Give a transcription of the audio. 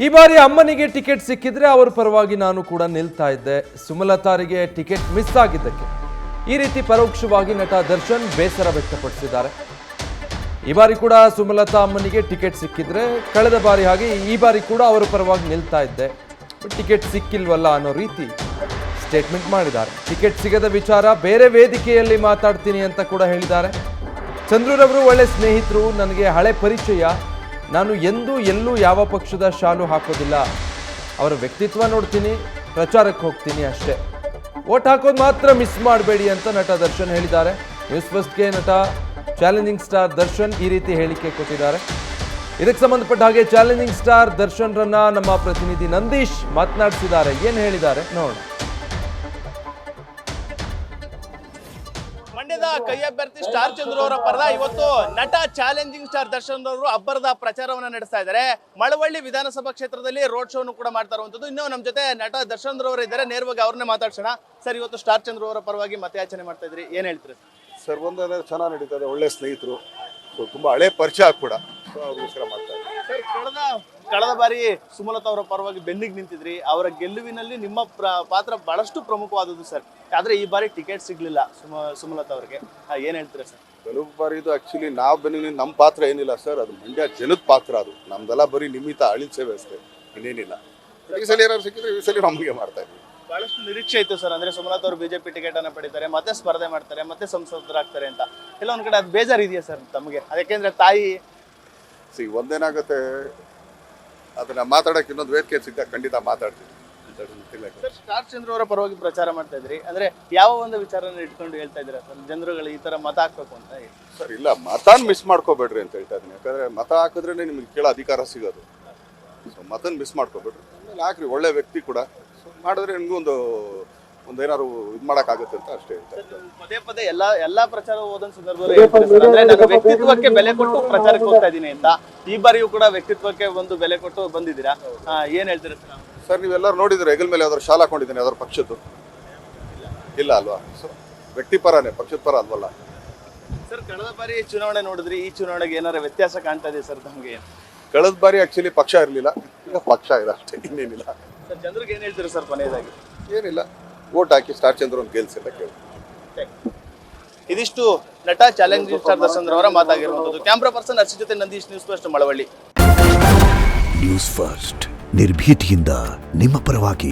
ಈ ಬಾರಿ ಅಮ್ಮನಿಗೆ ಟಿಕೆಟ್ ಸಿಕ್ಕಿದ್ರೆ ಅವರ ಪರವಾಗಿ ನಾನು ಕೂಡ ನಿಲ್ತಾ ಇದ್ದೆ. ಸುಮಲತಾರಿಗೆ ಟಿಕೆಟ್ ಮಿಸ್ ಆಗಿದ್ದಕ್ಕೆ ಈ ರೀತಿ ಪರೋಕ್ಷವಾಗಿ ನಟ ದರ್ಶನ್ ಬೇಸರ ವ್ಯಕ್ತಪಡಿಸಿದ್ದಾರೆ. ಈ ಬಾರಿ ಕೂಡ ಸುಮಲತಾ ಅಮ್ಮನಿಗೆ ಟಿಕೆಟ್ ಸಿಕ್ಕಿದ್ರೆ ಕಳೆದ ಬಾರಿ ಹಾಗೆ ಈ ಬಾರಿ ಕೂಡ ಅವರ ಪರವಾಗಿ ನಿಲ್ತಾ ಇದ್ದೆ, ಟಿಕೆಟ್ ಸಿಕ್ಕಿಲ್ವಲ್ಲ ಅನ್ನೋ ರೀತಿ ಸ್ಟೇಟ್ಮೆಂಟ್ ಮಾಡಿದ್ದಾರೆ. ಟಿಕೆಟ್ ಸಿಗದ ವಿಚಾರ ಬೇರೆ ವೇದಿಕೆಯಲ್ಲಿ ಮಾತಾಡ್ತೀನಿ ಅಂತ ಕೂಡ ಹೇಳಿದ್ದಾರೆ. ಚಂದ್ರರವರು ಒಳ್ಳೆ ಸ್ನೇಹಿತರು, ನನಗೆ ಹಳೆ ಪರಿಚಯ, ನಾನು ಎಲ್ಲೂ ಯಾವ ಪಕ್ಷದ ಶಾಲು ಹಾಕೋದಿಲ್ಲ, ಅವರ ವ್ಯಕ್ತಿತ್ವ ನೋಡ್ತೀನಿ, ಪ್ರಚಾರಕ್ಕೆ ಹೋಗ್ತೀನಿ ಅಷ್ಟೇ, ವೋಟ್ ಹಾಕೋದು ಮಾತ್ರ ಮಿಸ್ ಮಾಡಬೇಡಿ ಅಂತ ನಟ ದರ್ಶನ್ ಹೇಳಿದ್ದಾರೆ. ನ್ಯೂಸ್ ಫಸ್ಟ್ಗೆ ನಟ ಚಾಲೆಂಜಿಂಗ್ ಸ್ಟಾರ್ ದರ್ಶನ್ ಈ ರೀತಿ ಹೇಳಿಕೆ ಕೊಟ್ಟಿದ್ದಾರೆ. ಇದಕ್ಕೆ ಸಂಬಂಧಪಟ್ಟ ಹಾಗೆ ಚಾಲೆಂಜಿಂಗ್ ಸ್ಟಾರ್ ದರ್ಶನ್ ರನ್ನ ನಮ್ಮ ಪ್ರತಿನಿಧಿ ನಂದೀಶ್ ಮಾತನಾಡಿಸಿದ್ದಾರೆ. ಏನು ಹೇಳಿದ್ದಾರೆ ನೋಡೋಣ. ಮಂಡ್ಯದ ಕೈ ಅಭ್ಯರ್ಥಿ ಸ್ಟಾರ್ ಚಂದ್ರು ಅವರ ಪರದ ಇವತ್ತು ನಟ ಚಾಲೆಂಜಿಂಗ್ ಸ್ಟಾರ್ ದರ್ಶನ್ ಅವರು ಅಬ್ಬರದ ಪ್ರಚಾರವನ್ನ ನಡೆಸ್ತಾ ಇದ್ದಾರೆ. ಮಳವಳ್ಳಿ ವಿಧಾನಸಭಾ ಕ್ಷೇತ್ರದಲ್ಲಿ ರೋಡ್ ಶೋ ಕೂಡ ಮಾಡ್ತಾ ಇರುವಂತದ್ದು. ಇನ್ನು ನಮ್ಮ ಜೊತೆ ನಟ ದರ್ಶನ್ ಅವರು ಇದ್ದಾರೆ, ನೇರವಾಗಿ ಅವ್ರನ್ನೇ ಮಾತಾಡ್ಸೋಣ. ಸರ್, ಇವತ್ತು ಸ್ಟಾರ್ ಚಂದ್ರು ಅವರ ಪರವಾಗಿ ಮತಯಾಚನೆ ಮಾಡ್ತಾ ಇದ್ರಿ, ಏನ್ ಹೇಳ್ತೀರಿ ಸರ್? ಒಂದನೇ ಚೆನ್ನಾಗಿ ನಡೀತದೆ, ಒಳ್ಳೆ ಸ್ನೇಹಿತರು, ತುಂಬಾ ಹಳೆ ಪರಿಚಯ ಕೂಡ ಅವ್ರಿಗೋಸ್ಕರ ಮಾಡ್ತಾ ಇದ್ದಾರೆ. ಕಳೆದ ಬಾರಿ ಸುಮಲತಾ ಅವರ ಪರವಾಗಿ ಬೆನ್ನಿಗೆ ನಿಂತಿದ್ರಿ, ಅವರ ಗೆಲುವಿನಲ್ಲಿ ನಿಮ್ಮ ಪಾತ್ರ ಬಹಳಷ್ಟು ಪ್ರಮುಖವಾದದ್ದು ಸರ್. ಆದ್ರೆ ಈ ಬಾರಿ ಟಿಕೆಟ್ ಸಿಗ್ಲಿಲ್ಲ ಸುಮಲತಾ ಅವರಿಗೆ, ಏನ್ ಹೇಳ್ತೀರಾ ಸರ್? ಕೆಲವು ಬಾರಿ ಇದು ಆಕ್ಚುಲಿ ನಾವು ಬೆನ್ನಿಗೆ ನಮ್ಮ ಪಾತ್ರ ಏನಿಲ್ಲ ಸರ್, ಅದು ಮಂಡ್ಯ ಜನದ ಪಾತ್ರ, ಅದು ನಮ್ದೆಲ್ಲ ಬರೀ ನಿಮಿತ್ತ ಅಳಿಲ್ ಸೇವೆ ಅಷ್ಟೇ, ಇನ್ನೇನಿಲ್ಲ. ಈ ಸಲ ಏನಾದ್ರು ಸಿಕ್ಕಿದ್ರೆ ಈ ಸಲ ನಮಗೆ ಮಾಡ್ತಾ ಇದ್ವಿ. ಬಹಳಷ್ಟು ನಿರೀಕ್ಷೆ ಇತ್ತು ಸರ್, ಅಂದ್ರೆ ಸುಮಲತಾ ಅವರು ಬಿಜೆಪಿ ಟಿಕೆಟ್ ಅನ್ನ ಪಡಿತಾರೆ, ಮತ್ತೆ ಸ್ಪರ್ಧೆ ಮಾಡ್ತಾರೆ, ಮತ್ತೆ ಸಂಸದರಾಗ್ತಾರೆ ಅಂತ. ಎಲ್ಲ ಒಂದ್ ಕಡೆ ಅದು ಬೇಜಾರು ಇದೆಯಾ ಸರ್ ತಮಗೆ? ಅದಕ್ಕೆಂದ್ರೆ ತಾಯಿ ಒಂದೇನಾಗುತ್ತೆ, ಅದನ್ನ ಮಾತಾಡಕ್ಕೆ ಇನ್ನೊಂದು ವೇದಿಕೆ ಸಿಗ್ತಾ ಖಂಡಿತ ಮಾತಾಡ್ತೀವಿ. ಸರ್, ಸ್ಟಾರ್ ಚಂದ್ರ ಅವರ ಪರವಾಗಿ ಪ್ರಚಾರ ಮಾಡ್ತಾ ಇದ್ರಿ, ಅಂದ್ರೆ ಯಾವ ಒಂದು ವಿಚಾರನ ಇಟ್ಕೊಂಡು ಹೇಳ್ತಾ ಇದ್ದೀರಾ ಸರ್? ಜನರುಗಳು ಈ ತರ ಮತ ಹಾಕ್ಬೇಕು ಅಂತ ಸರ್? ಇಲ್ಲ, ಮತನ್ ಮಿಸ್ ಮಾಡ್ಕೋಬೇಡ್ರಿ ಅಂತ ಹೇಳ್ತಾ ಇದೀನಿ. ಯಾಕಂದ್ರೆ ಮತ ಹಾಕಿದ್ರೆ ನಿಮ್ಗೆ ಕೇಳೋ ಅಧಿಕಾರ ಸಿಗೋದು. ಸೊ ಮತನ್ ಮಿಸ್ ಮಾಡ್ಕೋಬೇಡ್ರಿ, ಆಮೇಲೆ ಹಾಕ್ರಿ, ಒಳ್ಳೆ ವ್ಯಕ್ತಿ ಕೂಡ. ಸೊ ಮಾಡಿದ್ರೆ ನಿಮ್ಗೂ ಒಂದೇನಾದ್ರು ಇದು ಮಾಡಕ್ಕಾಗುತ್ತೆ ಅಂತ ಅಷ್ಟೇ ಹೇಳ್ತಾ ಇದ್ದೀನಿ. ಪದೇ ಪದೇ ಎಲ್ಲಾ ಪ್ರಚಾರ ಹೋದಂತ ಸಂದರ್ಭದಲ್ಲಿ ಅಂದ್ರೆ ನಾನು ವ್ಯಕ್ತಿತ್ವಕ್ಕೆ ಬೆಲೆ ಕೊಟ್ಟು ಪ್ರಚಾರಕ್ಕೆ ಹೋಗ್ತಾ ಇದ್ದೀನಿ ಅಂತ, ಈ ಬಾರಿಯೂ ಕೂಡ ವ್ಯಕ್ತಿತ್ವಕ್ಕೆ ಒಂದು ಬೆಲೆ ಕೊಟ್ಟು ಬಂದಿದ್ದೀರಾ, ಏನ್ ಹೇಳ್ತೀರಾ ಸರ್? ಸರ್, ನೀವೆಲ್ಲರೂ ನೋಡಿದ್ರೆ ಹೆಗಲ್ ಮೇಲೆ ಯಾವ್ದಾದ್ರು ಶಾಲಾ ಹಾಕೊಂಡಿದ್ದೀನಿ, ಯಾವ್ದಾದ್ರು ಪಕ್ಷದ್ದು ಇಲ್ಲ ಅಲ್ವಾ? ಸೊ ವ್ಯಕ್ತಿಪರನೇ, ಪಕ್ಷದ ಪರ ಅಲ್ವಲ್ಲ ಸರ್. ಕಳೆದ ಬಾರಿ ಚುನಾವಣೆ ನೋಡಿದ್ರಿ, ಈ ಚುನಾವಣೆಗೆ ಏನಾರ ವ್ಯತ್ಯಾಸ ಕಾಣ್ತಾ ಇದೆ ಸರ್ ತಮಗೆ? ಕಳೆದ ಬಾರಿ ಆಕ್ಚುಲಿ ಪಕ್ಷ ಇರಲಿಲ್ಲ, ಈಗ ಪಕ್ಷ ಇದೆ ಅಷ್ಟೇ, ಇನ್ನೇನಿಲ್ಲ. ಸರ್, ಜನರಿಗೆ ಏನ್ ಹೇಳ್ತೀರಾ ಸರ್ ಕೊನೆಯದಾಗಿ? ಏನಿಲ್ಲ, ವೋಟ್ ಹಾಕಿ ಸ್ಟಾರ್ ಚಂದ್ರ ಗೆಲ್ಸಿಲ್ಲ ಕೇಳಿ. ಇದಿಷ್ಟು ನಟ ಚಾಲೆಂಜಿಂಗ್ ಸ್ಟಾರ್ ದರ್ಶನ್ ಅವರ ಮಾತಾಗಿರುವಂತದ್ದು. ಕ್ಯಾಮ್ರಾ ಪರ್ಸನ್ ಅರ್ಚಿ ಜೊತೆ Nandish, news first Malavalli. News first ನಿರ್ಭೀತಿಯಿಂದ ನಿಮ್ಮ ಪರವಾಗಿ.